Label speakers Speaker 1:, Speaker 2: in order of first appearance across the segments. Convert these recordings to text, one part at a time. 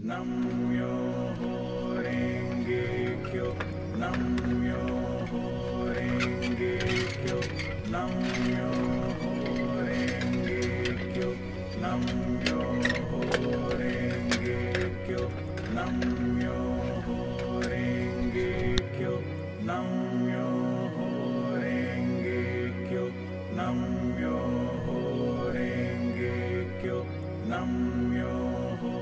Speaker 1: Nam-myoho Renge Kyo, Nam-myoho Renge Kyo, Nam-myoho Renge Kyo, Nam-myoho Renge Kyo, Nam-myoho Renge Kyo, Nam-myoho Renge Kyo, Nam-myoho Renge Kyo, Nam-myoho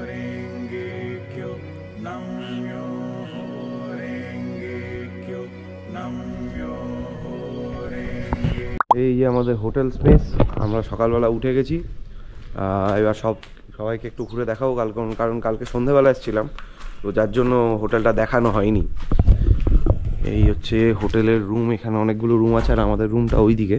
Speaker 1: Renge Kyo, Nam-myoho Renge Kyo, Nam-myoho Renge। এই যে আমাদের hotel space, আমরা সকালবেলা উঠে গেছি। এবার সবাইকে একটু ঘুরে দেখাবো কারণ কালকে সন্ধ্যেবেলা এসেছিলাম, তো যার জন্য হোটেলটা দেখানো হয়নি। এই হচ্ছে হোটেলের রুম, এখানে অনেকগুলো রুম আছে আর আমাদের রুমটা ওই দিকে।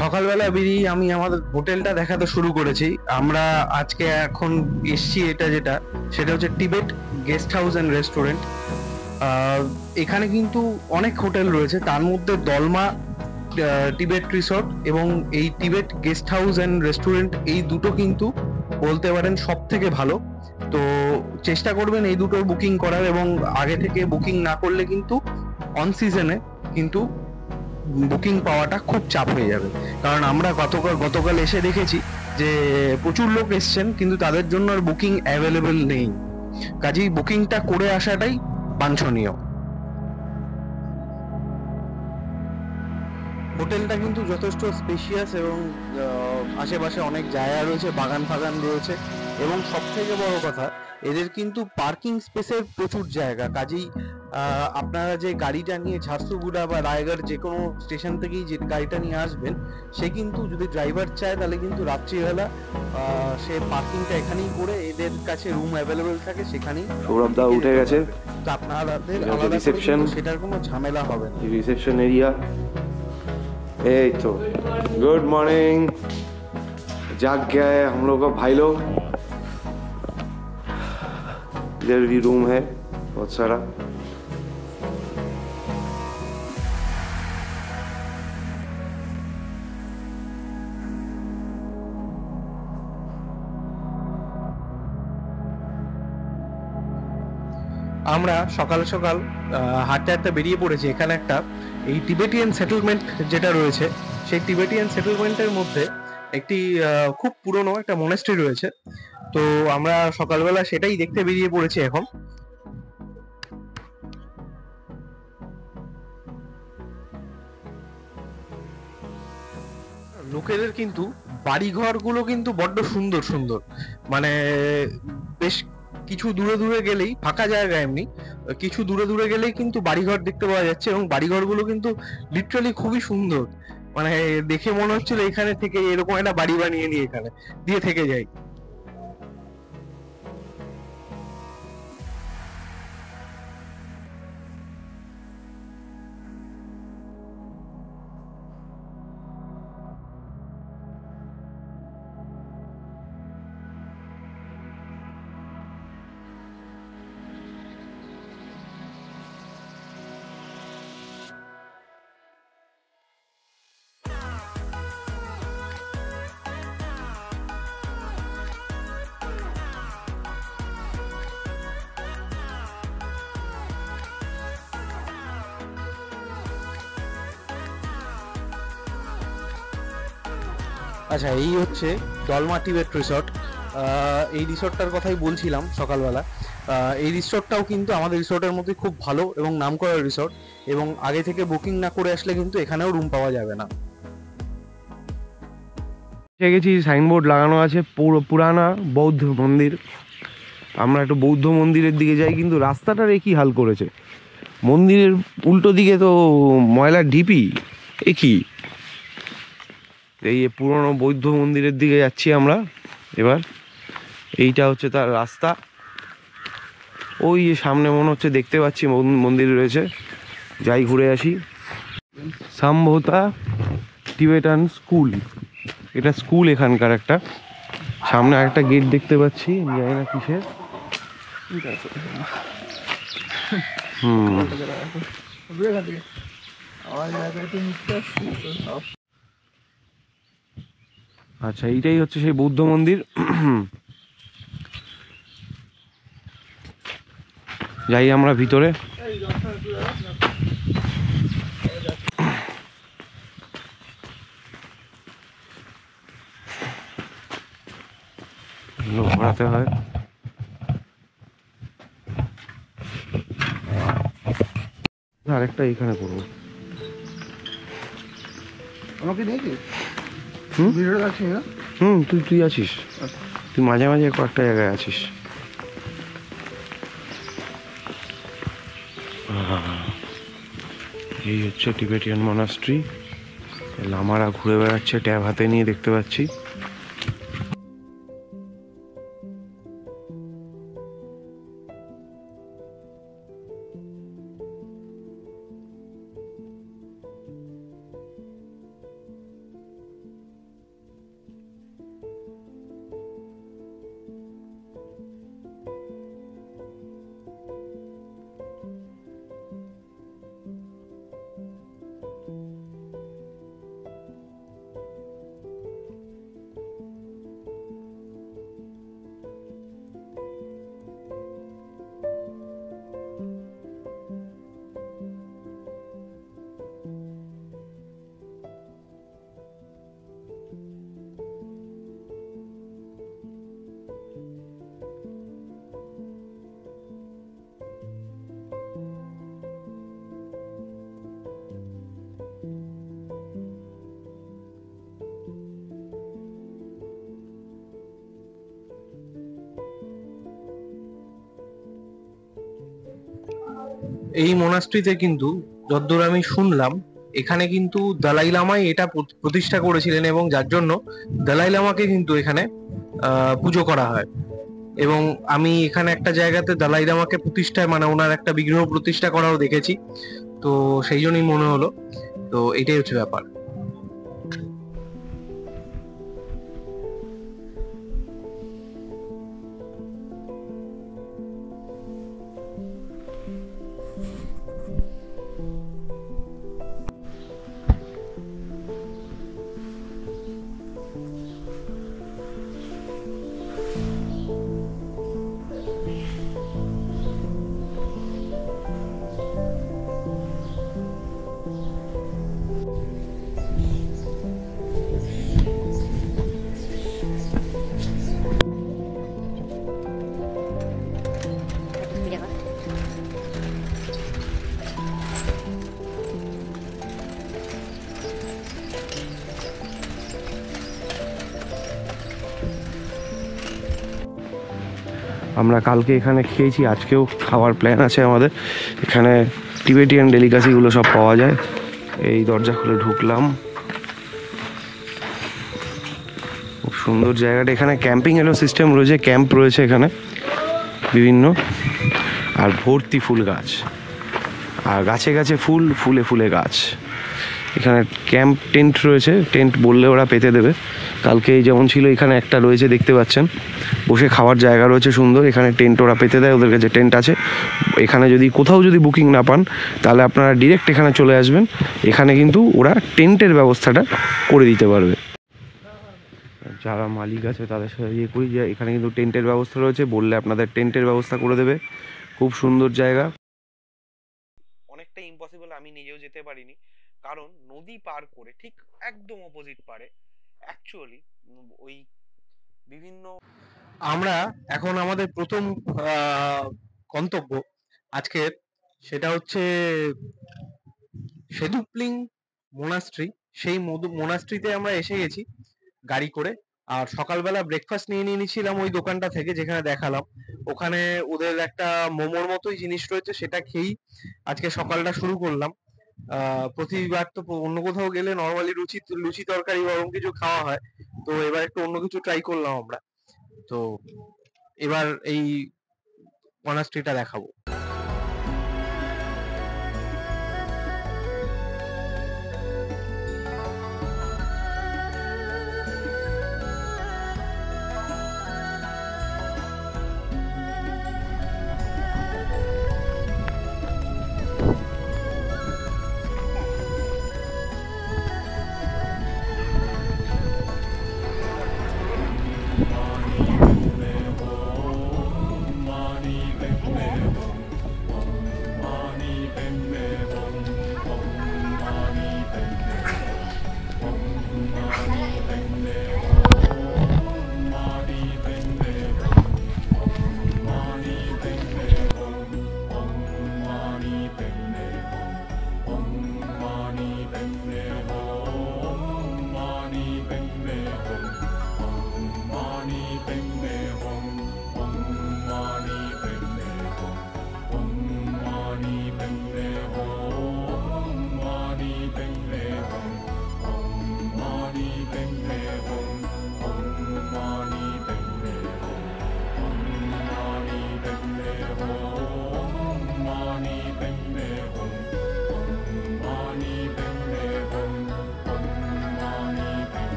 Speaker 1: সকালবেলা বেরিয়ে আমি আমাদের হোটেলটা দেখাতে শুরু করেছি। আমরা আজকে এখন এসছি, সেটা হচ্ছে Tibet guest house and restaurant. এখানে কিন্তু অনেক হোটেল রয়েছে, তার মধ্যে দলমা টিবেট রিসর্ট এবং এই Tibet guest house and restaurant, এই দুটো কিন্তু বলতে পারেন সব থেকে ভালো। তো চেষ্টা করবেন এই দুটোর বুকিং করার, এবং আগে থেকে বুকিং না করলে কিন্তু অন সিজনে কিন্তু বুকিং পাওয়াটা খুব চাপ হয়ে যাবে। কারণ আমরা গতকাল এসে দেখেছি যে প্রচুর লোক এসছেন, কিন্তু তাদের জন্য আর বুকিং অ্যাভেলেবেল নেই। কাজেই বুকিংটা করে আসাটাই বাঞ্ছনীয়। হোটেলটা কিন্তু যথেষ্ট স্পেশিয়াস এবং আশেপাশে অনেক জায়গা রয়েছে, বাগান ফাগান রয়েছে, এবং সব থেকে বড় কথা এদের কিন্তু পার্কিং স্পেসের প্রচুর জায়গা। কাজেই আপনারা যে গাড়িটা নিয়ে ঝারসুগুড়া বা রায়গড় যে কোনো স্টেশন থেকেই যে গাড়িটা নিয়ে আসবেন, সে কিন্তু যদি ড্রাইভার চায় তাহলে কিন্তু রাত্রিবেলা সে পার্কিংটা এখানেই করে, এদের কাছে রুম অ্যাভেলেবেল থাকে সেখানেই। সৌরভ দা উঠে গেছে, তো আপনাদের আলাদা রিসেপশন, সেটার কোনো ঝামেলা হবে না। রিসেপশন এরিয়া এই तो गुड मॉर्निंग। जाग गया है हम लोग का भाई लोग। इधर भी रूम है बहुत सारा। আমরা সকাল সকাল হাঁটতে হাঁটতে বেরিয়ে পড়েছি। এখানে একটা এই টিবেটিয়ান সেটেলমেন্ট যেটা রয়েছে, সেই টিবেটিয়ান সেটেলমেন্টের মধ্যে একটি খুব পুরনো একটা মনেস্ট্রি রয়েছে। তো আমরা সকালবেলা সেটাই দেখতে বেরিয়ে পড়েছি এখন। লোকেদের কিন্তু বাড়িঘরগুলো কিন্তু বড্ড সুন্দর সুন্দর, মানে বেশ কিছু দূরে দূরে গেলেই, ফাঁকা জায়গা এমনি কিছু দূরে দূরে গেলেই কিন্তু বাড়িঘর দেখতে পাওয়া যাচ্ছে, এবং বাড়িঘরগুলো কিন্তু লিটারালি খুবই সুন্দর। মানে দেখে মনে হচ্ছিল এখানে থেকে এরকম একটা বাড়ি বানিয়ে নিয়ে এখানে দিয়ে থেকে যাই। আচ্ছা, এই হচ্ছে দলমা টিবেট রিসর্ট। এই রিসর্টটার কথাই বলছিলাম সকালবেলা। এই রিসর্টটাও কিন্তু আমাদের রিসর্টের মধ্যে খুব ভালো এবং নামকরা রিসর্ট, এবং আগে থেকে বুকিং না করে আসলে কিন্তু এখানেও রুম পাওয়া যাবে না। গেছি, সাইনবোর্ড লাগানো আছে পুরানা বৌদ্ধ মন্দির। আমরা একটু বৌদ্ধ মন্দিরের দিকে যাই, কিন্তু রাস্তাটার একই হাল করেছে। মন্দিরের উল্টো দিকে তো ময়লার ঢিপি, একই। এই পুরনো বৌদ্ধ মন্দিরের দিকে যাচ্ছি আমরা এবার। এইটা হচ্ছে তার রাস্তা। ওই যে সামনে মনে হচ্ছে দেখতে পাচ্ছি মন্দির রয়েছে, যাই ঘুরে আসি। সাম্ভোতা টিবেটান স্কুল, এটা স্কুল এখানকার একটা। সামনে আরেকটা গেট দেখতে পাচ্ছি, জানি না কিসের।
Speaker 2: আচ্ছা, এইটাই হচ্ছে সেই বৌদ্ধ মন্দির। যাই আমরা ভিতরে। ঘোরাতে হয়। আরেকটা এখানে করবো।
Speaker 1: আমাকে দেখি
Speaker 2: তুই আছিস, তুই মাঝে মাঝে কয়েকটা জায়গায় আছিস। এই হচ্ছে টিবেটিয়ান মনাস্ট্রি। লামারা ঘুরে বেড়াচ্ছে ট্যাব হাতে নিয়ে, দেখতে পাচ্ছি।
Speaker 1: এই মোনাস্ট্রিতে কিন্তু যতদূর আমি শুনলাম, এখানে কিন্তু দালাই লামাই এটা প্রতিষ্ঠা করেছিলেন, এবং যার জন্য দালাই লামাকে কিন্তু এখানে পুজো করা হয়। এবং আমি এখানে একটা জায়গাতে দালাই লামাকে প্রতিষ্ঠায় মানে ওনার একটা বিগ্রহ প্রতিষ্ঠা করাও দেখেছি, তো সেই জন্যই মনে হলো। তো এটাই হচ্ছে ব্যাপার।
Speaker 2: আমরা কালকে এখানে খেয়েছি, আজকেও খাওয়ার প্ল্যান আছে আমাদের। এখানে টিবেটিয়ান ডেলিকাসিগুলো সব পাওয়া যায়। এই দরজা খুলে ঢুকলাম, খুব সুন্দর জায়গাটা। এখানে ক্যাম্পিং এরও সিস্টেম রয়েছে, ক্যাম্প রয়েছে এখানে বিভিন্ন, আর ভর্তি ফুল গাছ, আর গাছে গাছে ফুল, ফুলে ফুলে গাছ। এখানে ক্যাম্প টেন্ট রয়েছে, টেন্ট বললে ওরা পেতে দেবে। কালকে যেমন ছিল, এখানে একটা রয়েছে দেখতে পাচ্ছেন, বসে খাওয়ার জায়গা রয়েছে সুন্দর। এখানে টেন্ট ওরা পেতে দেয়, ওদের কাছে টেন্ট আছে। এখানে যদি কোথাও যদি বুকিং না পান, তাহলে আপনারা ডিরেক্ট এখানে চলে আসবেন। এখানে কিন্তু ওরা টেন্টের ব্যবস্থাটা করে দিতে পারবে। যারা মালিক আছে তাদের সাথে ইয়ে করি যে এখানে কিন্তু টেন্টের ব্যবস্থা রয়েছে, বললে আপনাদের টেন্টের ব্যবস্থা করে দেবে। খুব সুন্দর জায়গা, অনেকটা ইম্পসিবল। আমি নিজেও যেতে পারিনি, কারণ নদী পার করে ঠিক একদম অপোজিট পারে অ্যাকচুয়ালি ওই বিভিন্ন।
Speaker 1: আমরা এখন আমাদের প্রথম গন্তব্য আজকের, সেটা হচ্ছে সেদুপলিং মোনাস্ট্রি। সেই মোনাস্ট্রিতে আমরা এসে গেছি গাড়ি করে। আর সকালবেলা ব্রেকফাস্ট নিয়ে নিয়েছিলাম ওই দোকানটা থেকে যেখানে দেখালাম। ওখানে ওদের একটা মোমোর মতোই জিনিস রয়েছে, সেটা খেয়েই আজকে সকালটা শুরু করলাম। প্রতিবার তো অন্য কোথাও গেলে নর্মালি লুচি তরকারি গরম কিছু খাওয়া হয়, তো এবার একটু অন্য কিছু ট্রাই করলাম আমরা। তো এবার এই মনাস্ট্রিটা দেখাবো।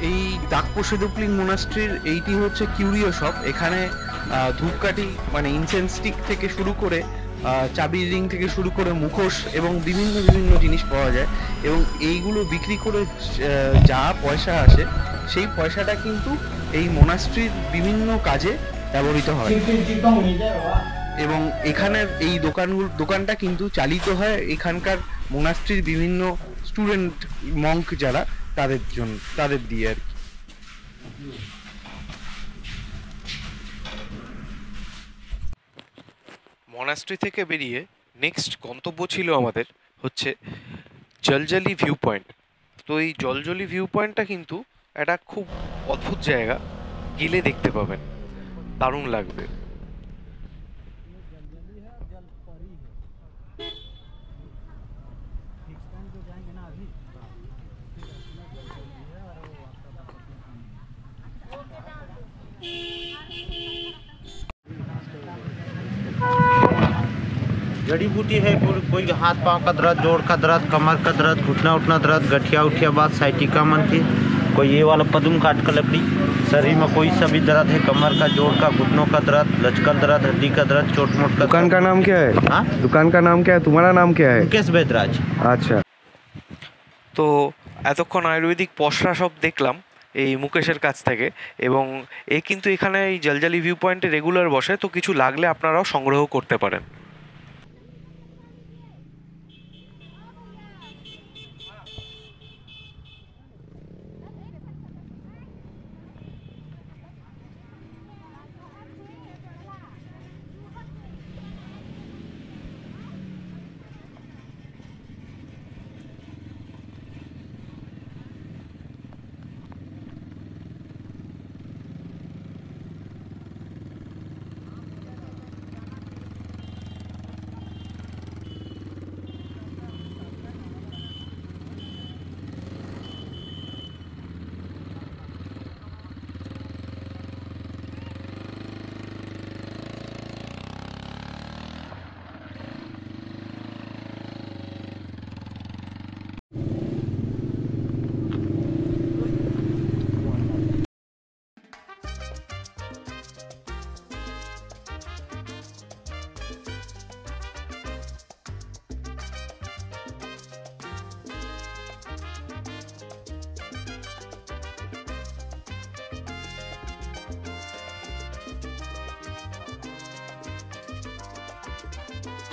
Speaker 1: এই ডাকপোষেদুপ্লিং মোনাস্ট্রির এইটি হচ্ছে কিউরিও শপ। এখানে ধূপকাঠি মানে ইনসেন্স স্টিক থেকে শুরু করে চাবির রিং থেকে শুরু করে মুখোশ এবং বিভিন্ন বিভিন্ন জিনিস পাওয়া যায়, এবং এইগুলো বিক্রি করে যা পয়সা আসে সেই পয়সাটা কিন্তু এই মোনাস্ট্রির বিভিন্ন কাজে ব্যবহৃত হয়। এবং এখানের এই দোকানটা কিন্তু চালিত হয় এখানকার মোনাস্ট্রির বিভিন্ন স্টুডেন্ট মঙ্ক যারা তাদের দিয়ে আর কি।
Speaker 2: মনাস্ট্রি থেকে বেরিয়ে নেক্সট গন্তব্য ছিল আমাদের হচ্ছে জলজলি ভিউ পয়েন্ট। তো এই জলজলি ভিউ পয়েন্টটা কিন্তু একটা খুব অদ্ভুত জায়গা, গেলে দেখতে পাবেন, দারুণ লাগবে।
Speaker 3: जड़ी बूटी है, कोई हाथ पांव का दर्द, जोड़ का दर्द, कमर का दर्द, घुटना उठना दर्द, गठिया उठिया बात, साइटिका मन की, कोई ये वाला पदुम काट का लकड़ी, शरीर में कोई सा भी दर्द है, कमर का, जोड़ का, घुटनों का दर्द, लचकल दर्द, हड्डी का दर्द, चोट मोट का।
Speaker 2: दुकान का नाम क्या है? हाँ, दुकान का नाम क्या है? तुम्हारा नाम क्या है?
Speaker 3: मुकेश बैदराज।
Speaker 2: আচ্ছা, তো এতক্ষণ আয়ুর্বেদিক পশরা সব দেখলাম এই মুকেশের কাছ থেকে, এবং এ কিন্তু এখানে এই জলজলি ভিউ পয়েন্টে রেগুলার বসে, তো কিছু লাগলে আপনারাও সংগ্রহ করতে পারেন।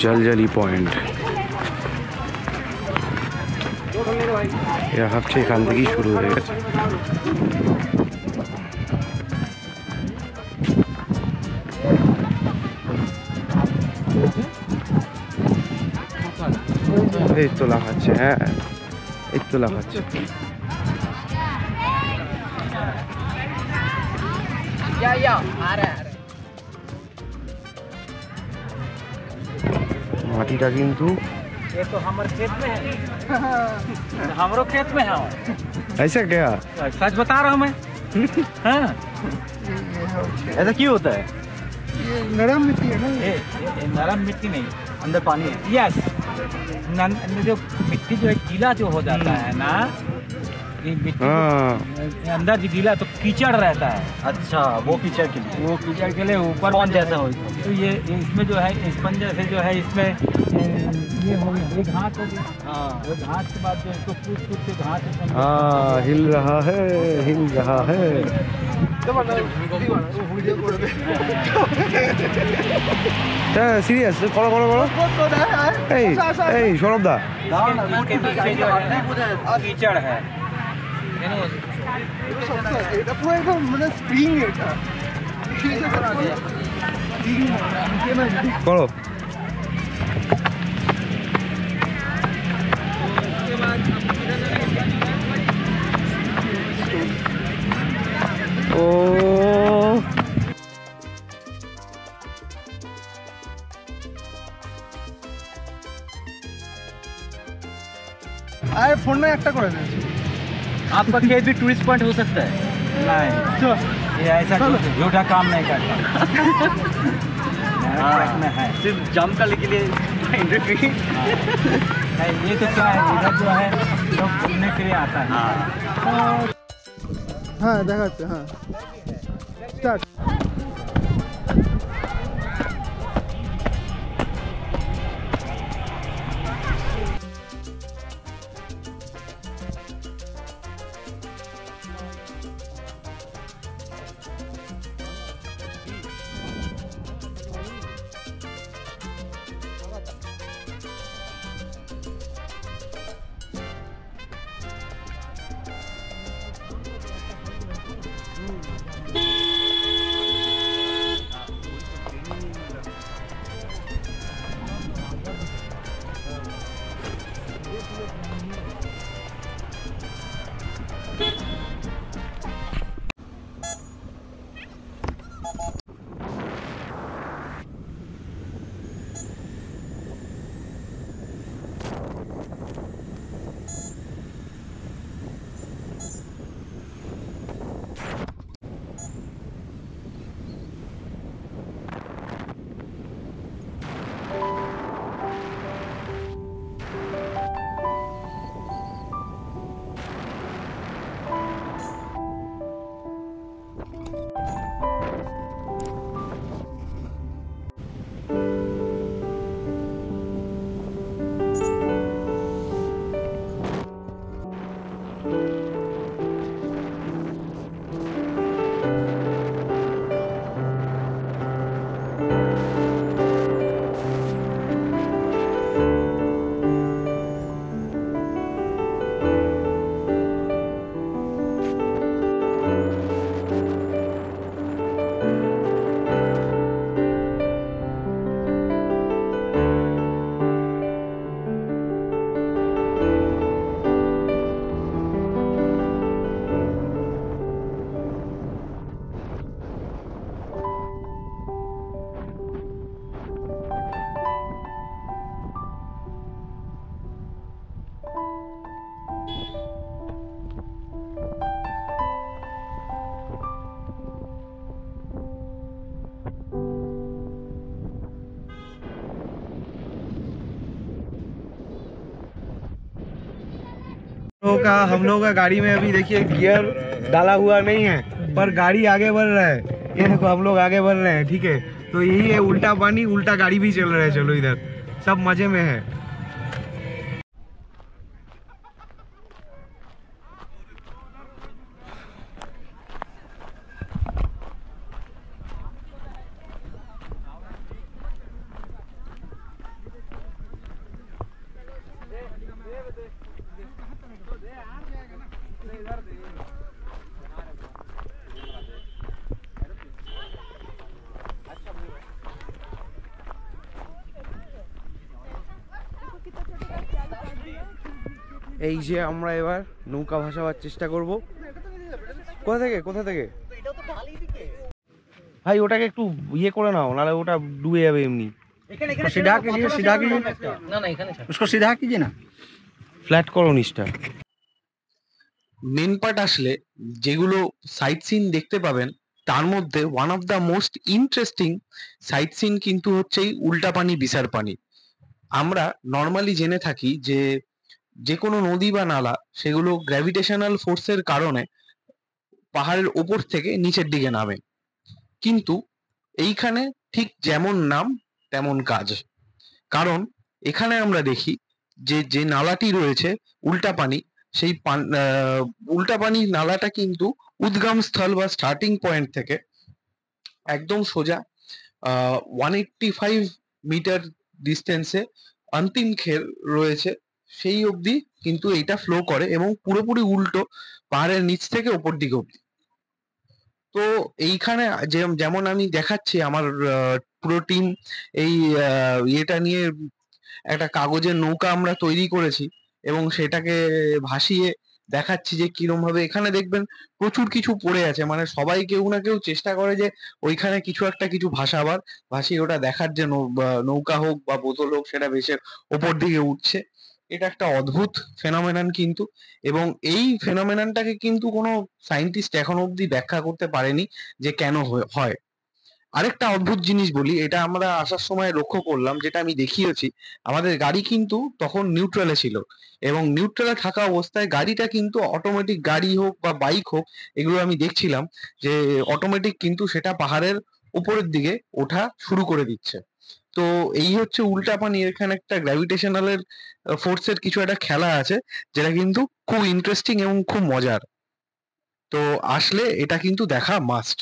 Speaker 2: জলজলি পয়েন্ট এরা ভাবছে এখান থেকেই শুরু হয়ে গেছে। এই তো লাফাচ্ছে, হ্যাঁ এই তো লাফাচ্ছে। माटीटा किंतु
Speaker 4: ये तो हमारे खेत में है। हमारे खेत में है।
Speaker 2: ऐसा क्या?
Speaker 4: सच बता रहा हूँ मैं। हाँ। ऐसा क्यों होता है?
Speaker 1: ये नरम मिट्टी है ना।
Speaker 4: ये नरम मिट्टी नहीं, अंदर पानी है। यस, जो मिट्टी जो है गीला जो हो जाता है ना, ये मिट्टी
Speaker 2: हाँ
Speaker 4: अंदर जो गीला तो कीचड़ रहता है,
Speaker 3: अच्छा वो कीचड़ के लिए
Speaker 4: वो कीचड़ के लिए ऊपर
Speaker 3: कौन
Speaker 4: में जो
Speaker 3: जैसा
Speaker 4: है,
Speaker 3: हो
Speaker 4: तो ये इसमें जो है स्पंज से जो है इसमें ये हो गया, ये घास हो गया।
Speaker 3: हाँ
Speaker 4: वो घास के बाद जो इसको कूट कूट के घास में
Speaker 2: हाँ हिल रहा है, हिल रहा है। সিরিয়াস করো করো করো এই এই সৌরভ দা
Speaker 4: के नीचे जो है कीचड़ है।
Speaker 5: এটা পুরো একদম মানে স্প্রিং এটা
Speaker 2: করো ও
Speaker 5: আরে ফোন না একটা করে দিয়েছি
Speaker 4: आपका खेत भी टूरिस्ट पॉइंट हो सकता है। नहीं, ये ऐसा झूठा काम नहीं करता। मेरा ट्रैक में है
Speaker 3: सिर्फ जम करने के लिए एंट्री फी
Speaker 4: नहीं, ये तो क्या है, इधर जो है लोग घूमने के लिए आता है।
Speaker 5: হ্যাঁ দেখাচ্ছে হ্যাঁ স্টার্ট
Speaker 2: हम लोग का गाड़ी में अभी देखिए गियर डाला हुआ नहीं है, पर गाड़ी आगे बढ़ रहा है। ये देखो हम लोग आगे बढ़ रहे हैं, ठीक है। तो यही है उल्टा पानी, उल्टा गाड़ी भी चल रहा है। चलो इधर सब मजे में है। এই যে আমরা এবার নৌকা ভাসাবার চেষ্টা করব। কোথা থেকে কোথা থেকে ভাই ওটাকে একটু ইয়ে করে নাও, নাহলে ওটা ডুবে যাবে এমনি।
Speaker 5: सीधा कीजिए सीधा कीजिए उसको सीधा कीजिए ना
Speaker 2: ফ্ল্যাট করো নিচটা।
Speaker 1: মেন পার্ট আসলে যেগুলো সাইট সিন দেখতে পাবেন, তার মধ্যে one of the most interesting sight scene কিন্তু হচ্ছে এই উল্টা পানি বিসার পানি। আমরা নর্মালি জেনে থাকি যে যে কোনো নদী বা নালা সেগুলো গ্র্যাভিটেশনাল ফোর্সের কারণে পাহাড়ের ওপর থেকে নিচের দিকে নামে, কিন্তু এইখানে ঠিক যেমন নাম তেমন কাজ। কারণ এখানে আমরা দেখি যে যে নালাটি রয়েছে উল্টাপানি, সেই উল্টাপানি নালাটা কিন্তু উদ্গম স্থল বা স্টার্টিং পয়েন্ট থেকে একদম সোজা 185 মিটার ডিস্টেন্সে অন্তিম খের রয়েছে সেই অবধি কিন্তু এইটা ফ্লো করে, এবং পুরোপুরি উল্টো পাহাড়ের নিচ থেকে ওপর দিকে অবধি। তো এইখানে যেমন আমি দেখাচ্ছি আমার পুরো টিম এই ইয়েটা নিয়ে একটা কাগজের নৌকা আমরা তৈরি করেছি এবং সেটাকে ভাসিয়ে দেখাচ্ছি যে কিরম ভাবে এখানে দেখবেন প্রচুর কিছু পড়ে আছে, মানে সবাই কেউ না কেউ চেষ্টা করে যে ওইখানে কিছু একটা কিছু ভাসিয়ে ওটা দেখার যে নৌকা হোক বা বোতল হোক সেটা ভেসে ওপর দিকে উঠছে। এটা একটা অদ্ভুত ফেনোমেনন কিন্তু, এবং এই ফেনোমেননটাকে কিন্তু কোনো সায়েন্টিস্ট এখনো অবধি ব্যাখ্যা করতে পারেনি যে কেন হয়। আরেকটা অদ্ভুত জিনিস বলি, এটা আমরা আসার সময় লক্ষ্য করলাম, যেটা আমি দেখিয়েছি। আমাদের গাড়ি কিন্তু তখন নিউট্রালে ছিল, এবং নিউট্রালে থাকা অবস্থায় গাড়িটা কিন্তু অটোমেটিক গাড়ি হোক বা বাইক হোক, এগুলো আমি দেখছিলাম যে অটোমেটিক কিন্তু সেটা পাহাড়ের উপরের দিকে ওঠা শুরু করে দিচ্ছে। তো এই হচ্ছে উল্টাপানি, এখানে একটা গ্র্যাভিটেশনালের ফোর্সের কিছু একটা খেলা আছে, যেটা কিন্তু খুব ইন্টারেস্টিং এবং খুব মজার। তো আসলে এটা কিন্তু দেখা মাস্ট।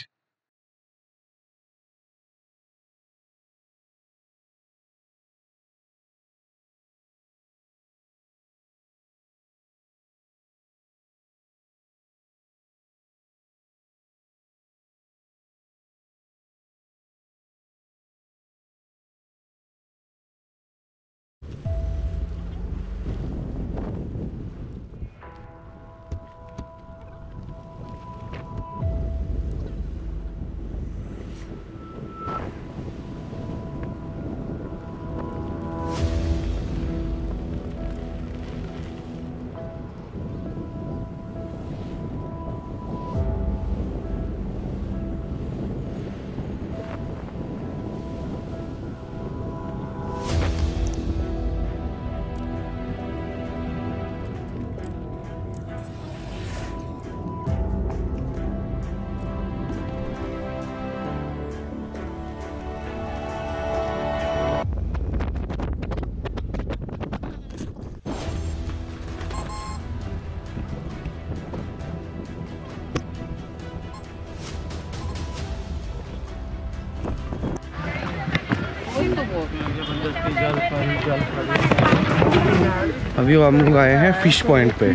Speaker 2: अभी हम लोग आए हैं फिश पॉइंट पे,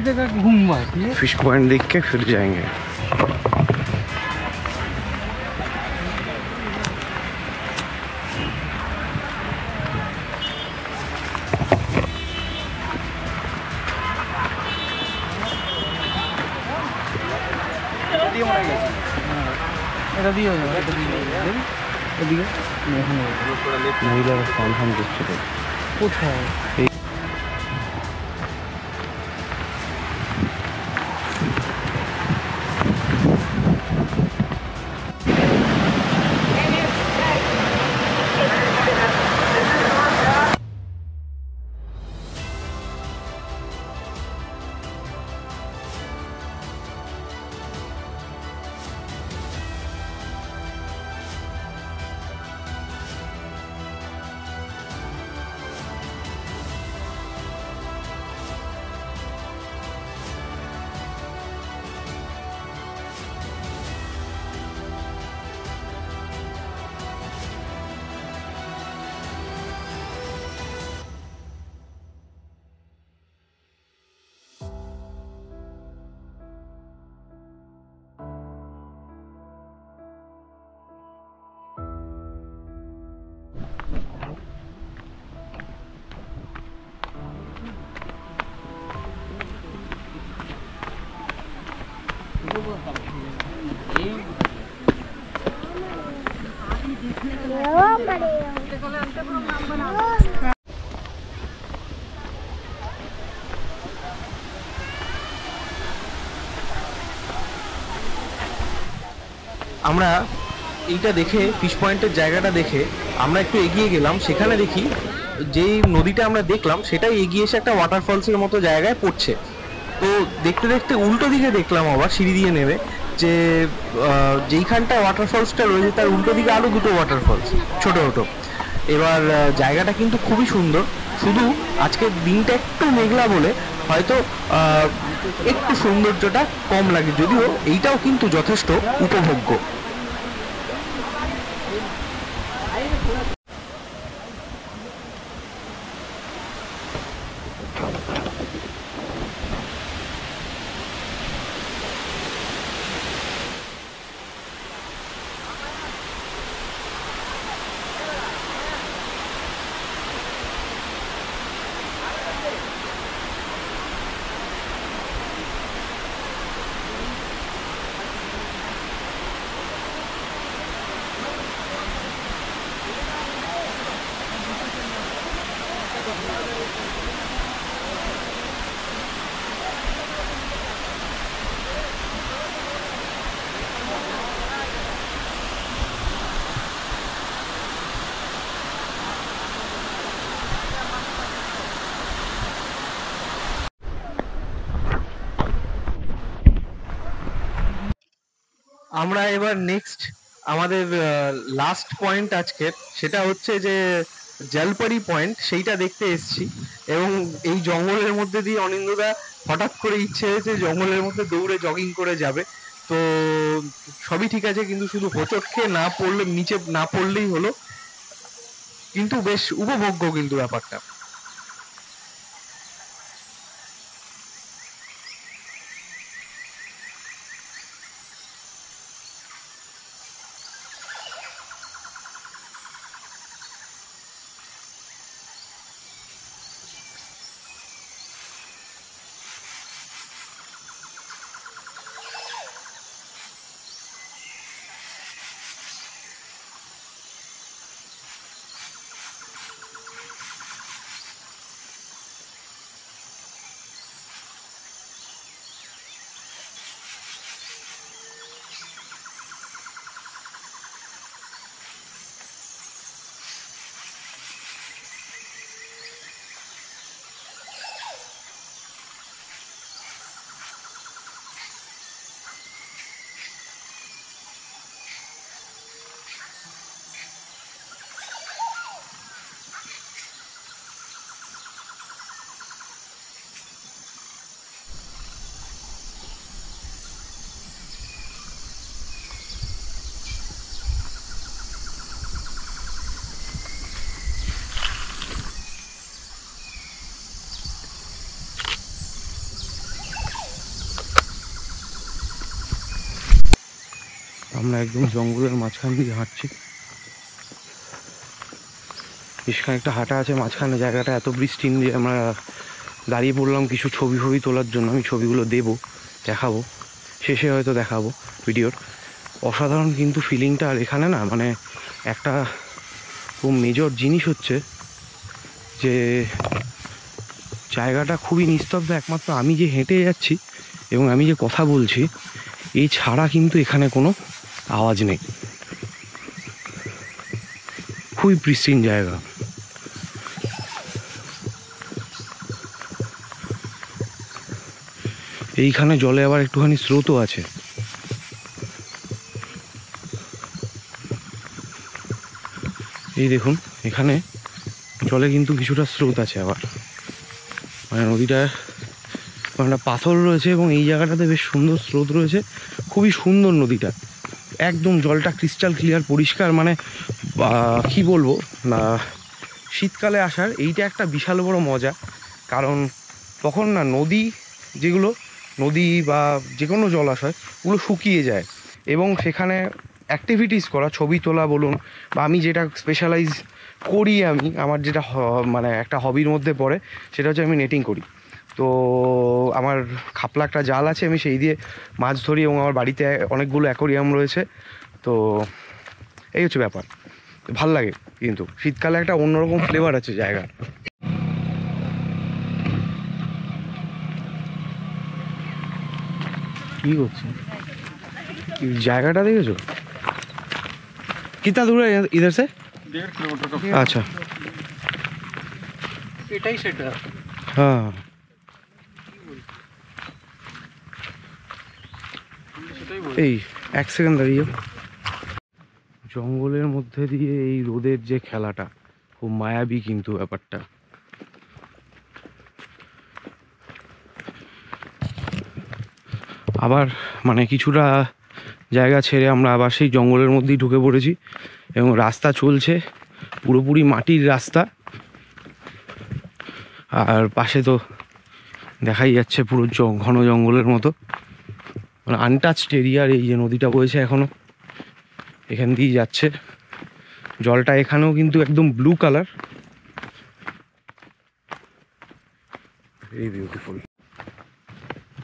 Speaker 2: फिश पॉइंट देख के फिर जाएंगे। মহিলারা স্নান করছিল কোথায়?
Speaker 1: আমরা এইটা দেখে ফিশ পয়েন্টের জায়গাটা দেখে আমরা একটু এগিয়ে গেলাম, সেখানে দেখি যেই নদীটা আমরা দেখলাম সেটাই এগিয়ে এসে একটা ওয়াটারফলসের মতো জায়গায় পড়ছে। তো দেখতে দেখতে উল্টো দিকে দেখলাম আবার সিঁড়ি দিয়ে নেমে যে যেইখানটায় ওয়াটারফলসটা রয়েছে তার উল্টো দিকে আরো দুটো ওয়াটারফলস ছোট ছোট। এবার জায়গাটা কিন্তু খুবই সুন্দর, শুধু আজকের দিনটা একটু মেঘলা বলে হয়তো একটু সৌন্দর্যটা কম লাগে, যদিও এইটাও কিন্তু যথেষ্ট উপভোগ্য। আমরা এবার নেক্সট আমাদের লাস্ট পয়েন্ট আজকের, সেটা হচ্ছে যে জলপরি পয়েন্ট, সেইটা দেখতে এসেছি। এবং এই জঙ্গলের মধ্যে দিয়ে অনিন্দদা হঠাৎ করে ইচ্ছে হয়েছে জঙ্গলের মধ্যে দৌড়ে জগিং করে যাবে। তো সবই ঠিক আছে, কিন্তু শুধু হোঁচট খেয়ে না পড়লে, নিচে না পড়লেই হলো। কিন্তু বেশ উপভোগ্য কিন্তু ব্যাপারটা।
Speaker 2: আমরা একদম জঙ্গলের মাঝখান দিয়ে হাঁটছি। বেশ খানিকটা হাঁটা আছে মাঝখানে, জায়গাটা এত বৃষ্টি যে আমরা দাঁড়িয়ে পড়লাম কিছু ছবি তোলার জন্য। আমি ছবিগুলো দেখাবো শেষে, হয়তো দেখাবো ভিডিওর। অসাধারণ কিন্তু ফিলিংটা। আর এখানে না মানে একটা খুব মেজর জিনিস হচ্ছে যে জায়গাটা খুবই নিস্তব্ধ। একমাত্র আমি যে হেঁটে যাচ্ছি এবং আমি যে কথা বলছি এই ছাড়া কিন্তু এখানে কোনো আওয়াজ নেই। খুবই প্রিস্টিন জায়গা। এইখানে জলে আবার একটুখানি স্রোতও আছে। এই দেখুন এখানে জলে কিন্তু কিছুটা স্রোত আছে আবার, মানে নদীটা একটা পাথর রয়েছে এবং এই জায়গাটাতে বেশ সুন্দর স্রোত রয়েছে। খুবই সুন্দর নদীটা, একদম জলটা ক্রিস্টাল ক্লিয়ার পরিষ্কার। মানে কি বলবো না, শীতকালে আসার এইটা একটা বিশাল বড় মজা। কারণ তখন না নদী বা যে কোনো জলাশয় ওগুলো শুকিয়ে যায় এবং সেখানে অ্যাক্টিভিটিস করা, ছবি তোলা বলুন বা আমি যেটা স্পেশালাইজ করি, আমার যেটা মানে একটা হবির মধ্যে পড়ে সেটা হচ্ছে আমি নেটিং করি। তো আমার খাপলা একটা জাল আছে, আমি সেই দিয়ে মাছ ধরি এবং আমার বাড়িতে অনেকগুলো অ্যাকোরিয়াম রয়েছে। তো এই হচ্ছে ব্যাপার, ভাল লাগে। কিন্তু শীতকালে একটা অন্যরকম ফ্লেভার আছে জায়গার। কি করছে জায়গাটা দেখেছো? कितना दूर है इधर से? 1.5 किलोमीटर का। अच्छा
Speaker 5: এটাই সেটা।
Speaker 2: হ্যাঁ এই এক সেকেন্ড দাঁড়িয়ে, জঙ্গলের মধ্যে দিয়ে এই রোদের যে খেলাটা খুব মায়াবী কিন্তু ব্যাপারটা। আবার মানে কিছুটা জায়গা ছেড়ে আমরা আবার সেই জঙ্গলের মধ্যেই ঢুকে পড়েছি এবং রাস্তা চলছে পুরোপুরি মাটির রাস্তা, আর পাশে তো দেখাই যাচ্ছে পুরো ঘন জঙ্গলের মতো, মানে আনটাচড এরিয়ার এই যে নদীটা বয়েছে এখনো এখান দিয়েই যাচ্ছে। জলটা এখানেও কিন্তু একদম ব্লু কালার, ভেরি বিউটিফুল।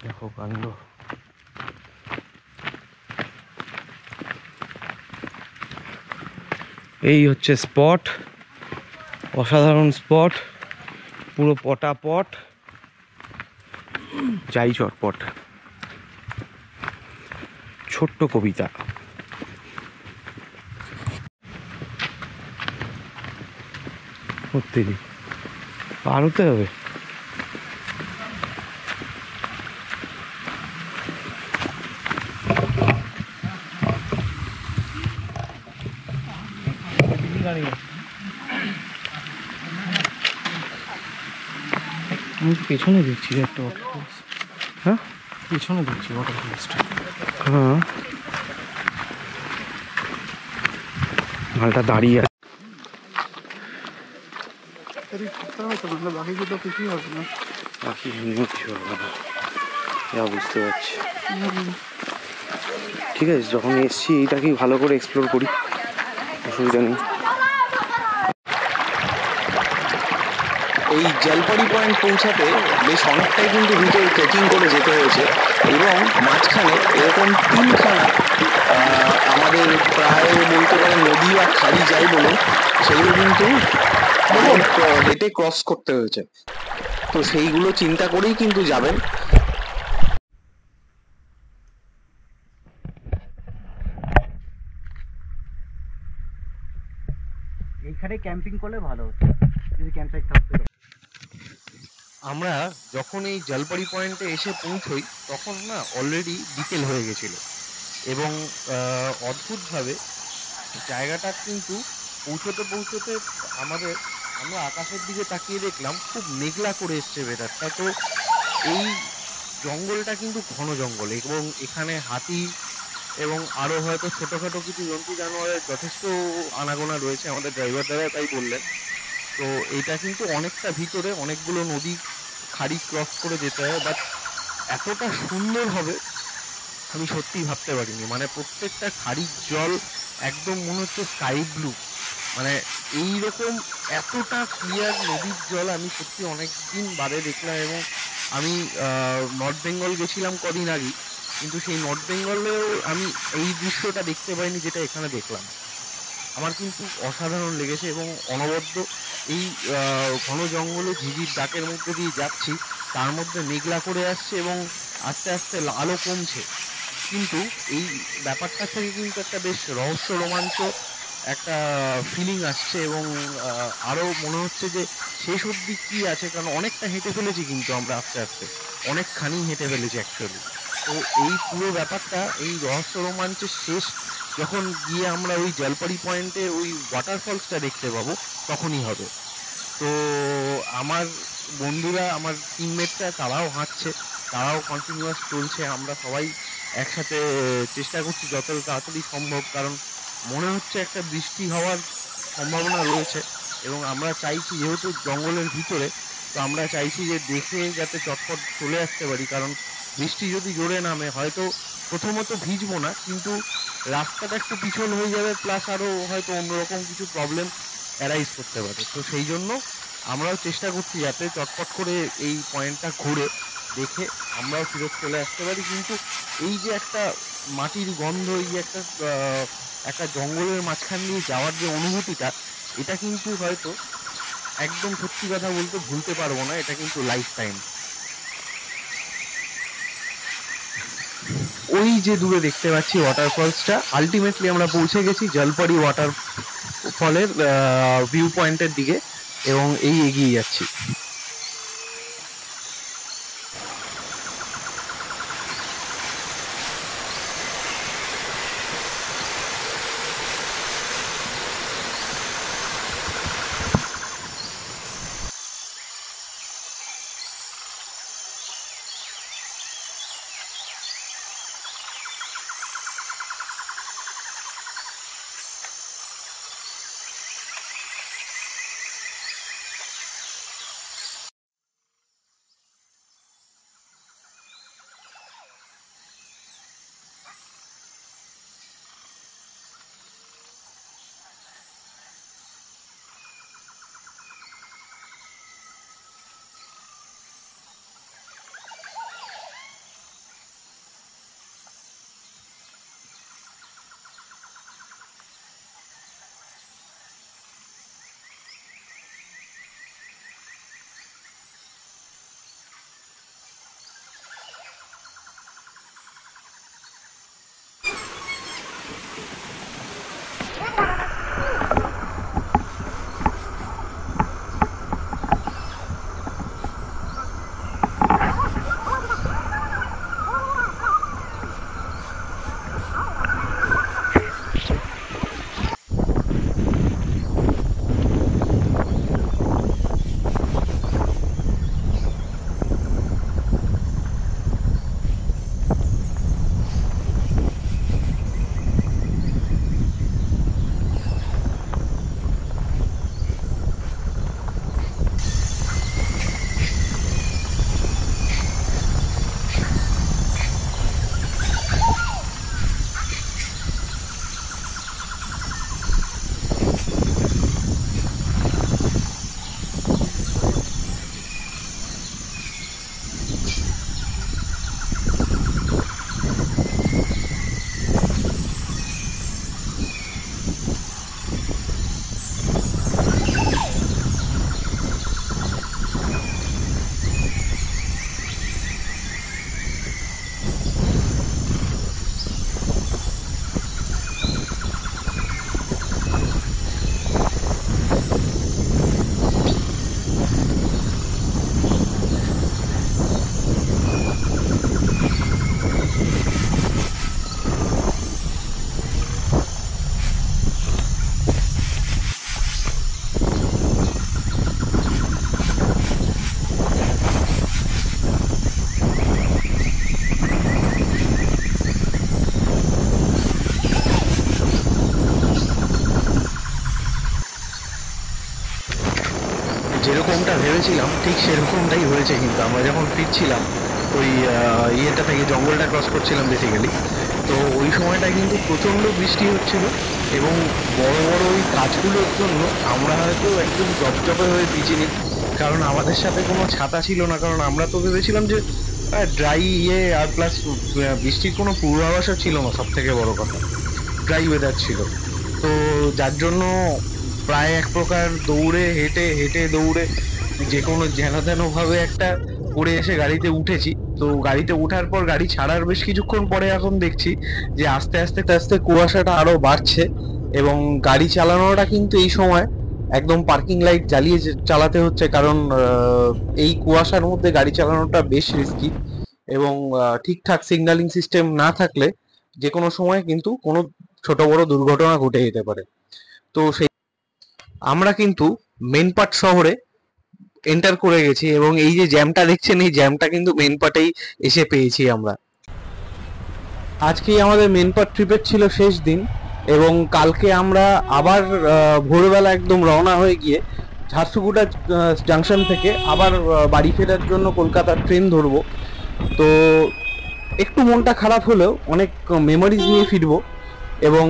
Speaker 2: দেখো কাণ্ড। এই হচ্ছে স্পট, অসাধারণ স্পট, পুরো পটাপট, যাই চটপট। ছোট্ট কবিতা। সত্যি পার হতে হবে।
Speaker 5: আমি পেছনে দেখছি একটা ওয়াটারফলস।
Speaker 2: হ্যাঁ
Speaker 5: পেছনে দেখছি ওয়াটারফলসটা।
Speaker 2: হ্যাঁ মালটা দাঁড়িয়ে আছে।
Speaker 5: বাকিগুলো কিছুই হবে না,
Speaker 2: বাকি কিছু হবে না, যা বুঝতে পারছি। ঠিক আছে, যখন এসছি এইটাকেই ভালো করে এক্সপ্লোর করি, অসুবিধা নেই।
Speaker 1: এই জলপরি পয়েন্ট পৌঁছাতে বেশ অনেকটাই কিন্তু ভিতরে ট্রেকিং করে যেতে হয়েছে এবং মাঝখানে এরকম তিনখানা আমাদের প্রায় বলতে পারেন নদী বা খালি যাই বলুন সেগুলো কিন্তু হেঁটে ক্রস করতে হয়েছে। তো সেইগুলো চিন্তা করেই কিন্তু যাবেন।
Speaker 4: এইখানে ক্যাম্পিং করলে ভালো হতো যদি ক্যাম্প সাইট থাকতো।
Speaker 1: আমরা যখন এই জলপরি পয়েন্টে এসে পৌঁছই তখন না অলরেডি বিকেল হয়ে গেছিল এবং অদ্ভুতভাবে জায়গাটা কিন্তু পৌঁছতে পৌঁছতে আমরা আকাশের দিকে তাকিয়ে দেখলাম খুব মেঘলা করে এসছে ওয়েদারটা। তো এই জঙ্গলটা কিন্তু ঘন জঙ্গল এবং এখানে হাতি এবং আরো হয়তো ছোটখাটো কিছু জন্তু জানোয়ারের যথেষ্ট আনাগোনা রয়েছে, আমাদের ড্রাইভার দ্বারা তাই বললেন। তো এটা কিন্তু অনেকটা ভিতরে, অনেকগুলো নদী খাড়ি ক্রস করে যেতে হয়, বাট এতটা সুন্দর হবে আমি সত্যিই ভাবতে পারিনি। মানে প্রত্যেকটা খাড়ির জল একদম মনে হচ্ছে স্কাই ব্লু, মানে এইরকম এতটা ক্লিয়ার নদীর জল আমি সত্যি অনেকদিন বাদে দেখলাম। এবং আমি নর্থ বেঙ্গল গেছিলাম কদিন আগে, কিন্তু সেই নর্থ বেঙ্গলেও আমি এই দৃশ্যটা দেখতে পাইনি যেটা এখানে দেখলাম। আমার কিন্তু অসাধারণ লেগেছে এবং অনবদ্য এই ঘন জঙ্গলে ঝিঝির ডাকের মধ্যে দিয়ে যাচ্ছি, তার মধ্যে মেঘলা করে আসছে এবং আস্তে আস্তে আলো কমছে, কিন্তু এই ব্যাপারটা থেকে কিন্তু একটা বেশ রহস্য রোমাঞ্চ একটা ফিলিং আসছে এবং আরো মনে হচ্ছে যে শেষ অবধি কি আছে, কারণ অনেকটা হেঁটে ফেলেছি কিন্তু আমরা আস্তে আস্তে অনেকখানি হেঁটে ফেলেছি অ্যাকচুয়ালি। তো এই পুরো ব্যাপারটা এই রহস্য রোমাঞ্চের শেষ যখন গিয়ে আমরা ওই জলপরি পয়েন্টে ওই ওয়াটারফলসটা দেখতে পাবো তখনই হবে। তো আমার বন্ধুরা, আমার টিমমেটরা তারাও হাঁটছে, তারাও কন্টিনিউয়াস চলছে, আমরা সবাই একসাথে চেষ্টা করছি যত তাড়াতাড়ি সম্ভব, কারণ মনে হচ্ছে একটা বৃষ্টি হওয়ার সম্ভাবনা রয়েছে এবং আমরা চাইছি যেহেতু জঙ্গলের ভিতরে, তো আমরা চাইছি যে দেখে যাতে চটপট চলে আসতে পারি, কারণ বৃষ্টি যদি জোরে নামে হয়তো প্রথমত ভিজবো না, কিন্তু রাস্তাটা একটু পিছল হয়ে যাবে, প্লাস আরও হয়তো অন্যরকম কিছু প্রবলেম অ্যারাইজ করতে পারে। তো সেই জন্য আমরাও চেষ্টা করছি যাতে চটপট করে এই পয়েন্টটা ঘুরে দেখে আমরাও ফিরত চলে আসতে পারি। কিন্তু এই যে একটা মাটির গন্ধ, এই যে একটা জঙ্গলের মাঝখান দিয়ে যাওয়ার যে অনুভূতিটা, এটা কিন্তু হয়তো একদম সত্যি কথা বলতে ভুলতে পারবো না, এটা কিন্তু লাইফ টাইম। ওই যে দূরে দেখতে পাচ্ছি ওয়াটারফলসটা, আলটিমেটলি আমরা পৌঁছে গেছি জলপরি ওয়াটারফলের ভিউ পয়েন্টের দিকে। এবং এই এগিয়ে যাচ্ছি। যেরকমটা ভেবেছিলাম ঠিক সেরকমটাই হয়েছে, কিন্তু আমরা যখন ফিরছিলাম ওই ইয়েটা থেকে, জঙ্গলটা ক্রস করছিলাম বেসিক্যালি, তো ওই সময়টা কিন্তু প্রচণ্ড বৃষ্টি হচ্ছিল এবং বড় বড় ওই গাছগুলোর জন্য আমরা হয়তো একদম জপজপে হয়ে ভিজিনি, কারণ আমাদের সাথে কোনো ছাতা ছিল না। কারণ আমরা তো ভেবেছিলাম যে ড্রাই ইয়ে, আর প্লাস বৃষ্টির কোনো পূর্বাভাসও ছিল না, সব থেকে বড় কথা ড্রাই ওয়েদার ছিল। তো যার জন্য প্রায় এক প্রকার দৌড়ে হেঁটে হেঁটে দৌড়ে যে কোনো যেন তেনভাবে একটা করে এসে গাড়িতে উঠেছি। তো গাড়িতে ওঠার পর গাড়ি ছাড়ার বেশ কিছুক্ষণ পরে এখন দেখছি যে আস্তে আস্তে আস্তে কুয়াশাটা আরো বাড়ছে এবং গাড়ি চালানোটা কিন্তু এই সময় একদম পার্কিং লাইট জ্বালিয়ে চালাতে হচ্ছে, কারণ এই কুয়াশার মধ্যে গাড়ি চালানোটা বেশ রিস্কি এবং ঠিকঠাক সিগন্যালিং সিস্টেম না থাকলে যে কোনো সময় কিন্তু কোনো ছোট বড় দুর্ঘটনা ঘটে যেতে পারে। তো সেই আমরা কিন্তু মেনপাট শহরে এন্টার করে গেছি এবং এই যে জ্যামটা দেখছেন, এই জ্যামটা কিন্তু মেনপাটেই এসে পেয়েছি আমরা। আজকেই আমাদের মেনপাট ট্রিপের ছিল শেষ দিন এবং কালকে আমরা আবার ভোরবেলা একদম রওনা হয়ে গিয়ে ঝারসুগুড়া জাংশন থেকে আবার বাড়ি ফেরার জন্য কলকাতার ট্রেন ধরবো। তো একটু মনটা খারাপ হলেও অনেক মেমোরিজ নিয়ে ফিরবো এবং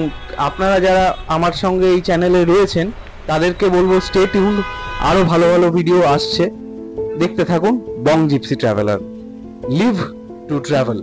Speaker 1: আপনারা যারা আমার সঙ্গে এই চ্যানেলে রয়েছেন তাদেরকে বলবো স্টে টিউন, আরো ভালো ভালো ভিডিও আসছে, দেখতে থাকুন Bong Gypsy Traveller. Live to travel.